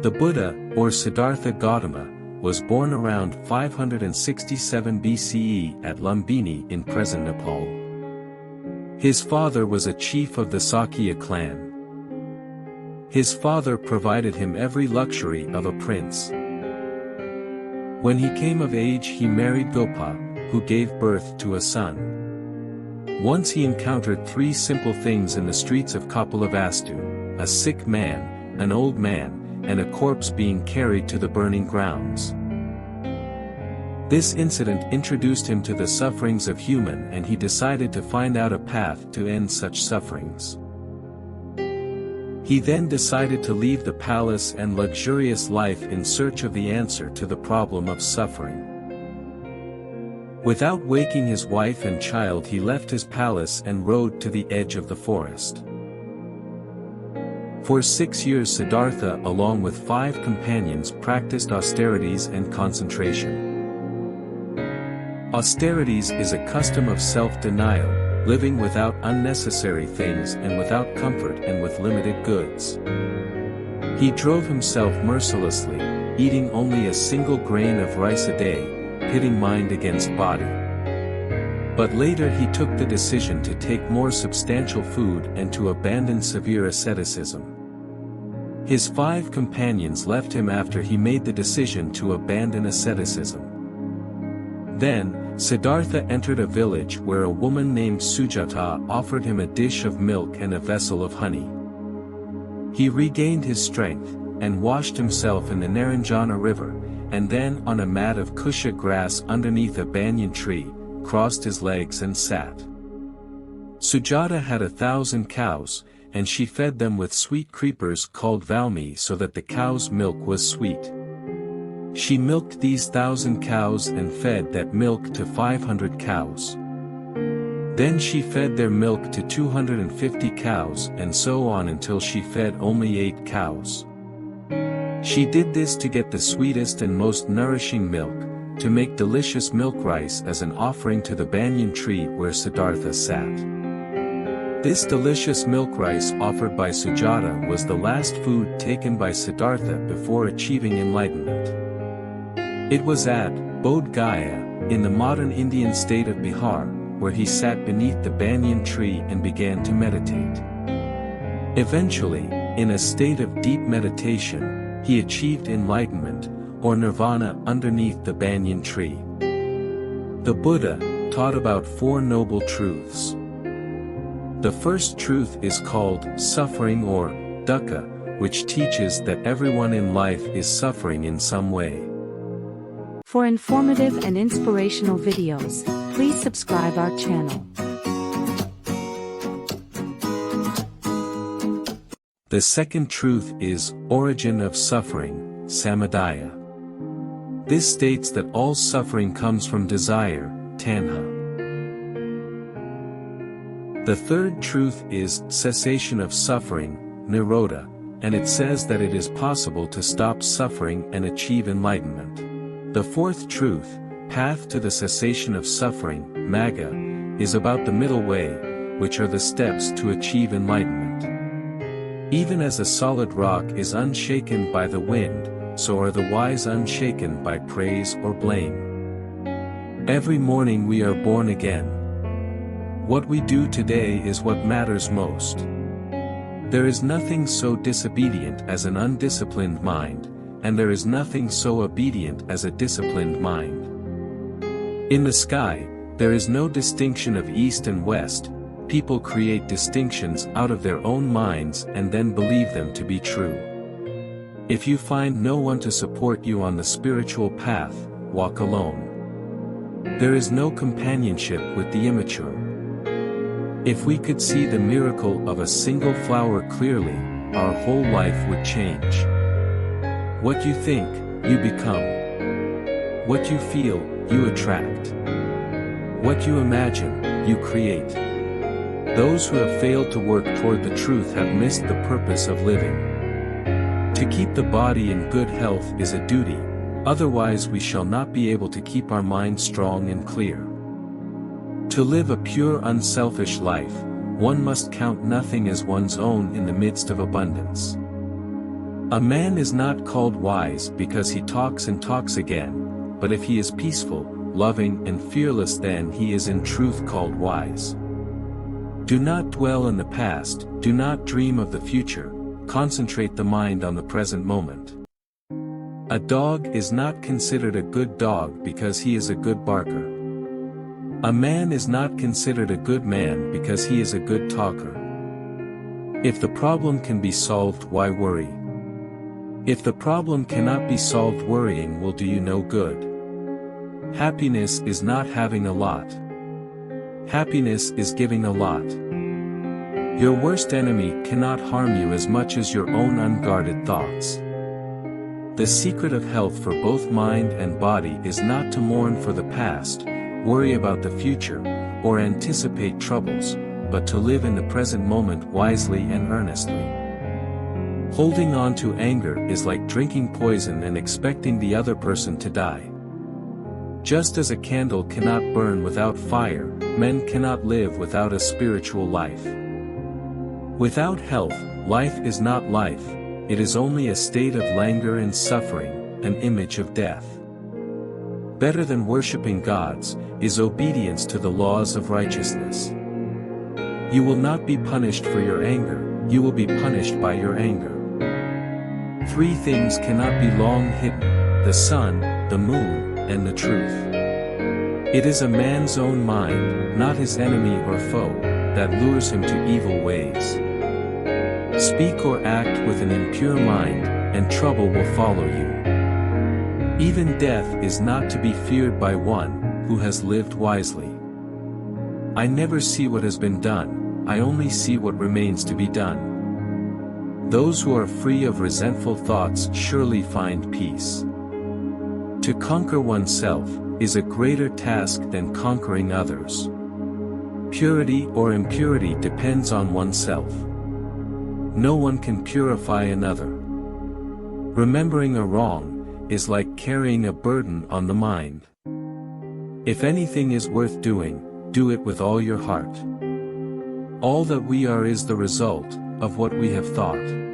The Buddha, or Siddhartha Gautama, was born around 567 BCE at Lumbini in present Nepal. His father was a chief of the Sakya clan. His father provided him every luxury of a prince. When he came of age he married Gopa, who gave birth to a son. Once he encountered three simple things in the streets of Kapilavastu: a sick man, an old man, and a corpse being carried to the burning grounds. This incident introduced him to the sufferings of human, and he decided to find out a path to end such sufferings. He then decided to leave the palace and luxurious life in search of the answer to the problem of suffering. Without waking his wife and child, he left his palace and rode to the edge of the forest. For 6 years Siddhartha along with 5 companions practiced austerities and concentration. Austerities is a custom of self-denial, living without unnecessary things and without comfort and with limited goods. He drove himself mercilessly, eating only a single grain of rice a day, pitting mind against body. But later he took the decision to take more substantial food and to abandon severe asceticism. His 5 companions left him after he made the decision to abandon asceticism. Then, Siddhartha entered a village where a woman named Sujata offered him a dish of milk and a vessel of honey. He regained his strength, and washed himself in the Naranjana river, and then on a mat of kusha grass underneath a banyan tree, crossed his legs and sat. Sujata had 1,000 cows, and she fed them with sweet creepers called valmi so that the cows' milk was sweet. She milked these 1,000 cows and fed that milk to 500 cows. Then she fed their milk to 250 cows and so on until she fed only 8 cows. She did this to get the sweetest and most nourishing milk, to make delicious milk rice as an offering to the banyan tree where Siddhartha sat. This delicious milk rice offered by Sujata was the last food taken by Siddhartha before achieving enlightenment. It was at Bodh Gaya, in the modern Indian state of Bihar, where he sat beneath the banyan tree and began to meditate. Eventually, in a state of deep meditation, he achieved enlightenment, or nirvana underneath the banyan tree. The Buddha taught about 4 noble truths. The first truth is called suffering or dukkha, which teaches that everyone in life is suffering in some way. For informative and inspirational videos, please subscribe our channel. The second truth is origin of suffering, samadaya. This states that all suffering comes from desire, tanha. The third truth is cessation of suffering, nirodha, and it says that it is possible to stop suffering and achieve enlightenment. The fourth truth, path to the cessation of suffering, magga, is about the middle way, which are the steps to achieve enlightenment. Even as a solid rock is unshaken by the wind, so are the wise unshaken by praise or blame. Every morning we are born again. What we do today is what matters most. There is nothing so disobedient as an undisciplined mind, and there is nothing so obedient as a disciplined mind. In the sky, there is no distinction of east and west. People create distinctions out of their own minds and then believe them to be true. If you find no one to support you on the spiritual path, walk alone. There is no companionship with the immature. If we could see the miracle of a single flower clearly, our whole life would change. What you think, you become. What you feel, you attract. What you imagine, you create. Those who have failed to work toward the truth have missed the purpose of living. To keep the body in good health is a duty, otherwise we shall not be able to keep our mind strong and clear. To live a pure unselfish life, one must count nothing as one's own in the midst of abundance. A man is not called wise because he talks and talks again, but if he is peaceful, loving and fearless, then he is in truth called wise. Do not dwell in the past, do not dream of the future, concentrate the mind on the present moment. A dog is not considered a good dog because he is a good barker. A man is not considered a good man because he is a good talker. If the problem can be solved, why worry? If the problem cannot be solved, worrying will do you no good. Happiness is not having a lot. Happiness is giving a lot. Your worst enemy cannot harm you as much as your own unguarded thoughts. The secret of health for both mind and body is not to mourn for the past, worry about the future, or anticipate troubles, but to live in the present moment wisely and earnestly. Holding on to anger is like drinking poison and expecting the other person to die. Just as a candle cannot burn without fire, men cannot live without a spiritual life. Without health, life is not life, it is only a state of languor and suffering, an image of death. Better than worshipping gods, is obedience to the laws of righteousness. You will not be punished for your anger, you will be punished by your anger. 3 things cannot be long hidden: the sun, the moon, and the truth. It is a man's own mind, not his enemy or foe, that lures him to evil ways. Speak or act with an impure mind, and trouble will follow you. Even death is not to be feared by one who has lived wisely. I never see what has been done, I only see what remains to be done. Those who are free of resentful thoughts surely find peace. To conquer oneself is a greater task than conquering others. Purity or impurity depends on oneself. No one can purify another. Remembering a wrong is like carrying a burden on the mind. If anything is worth doing, do it with all your heart. All that we are is the result of what we have thought.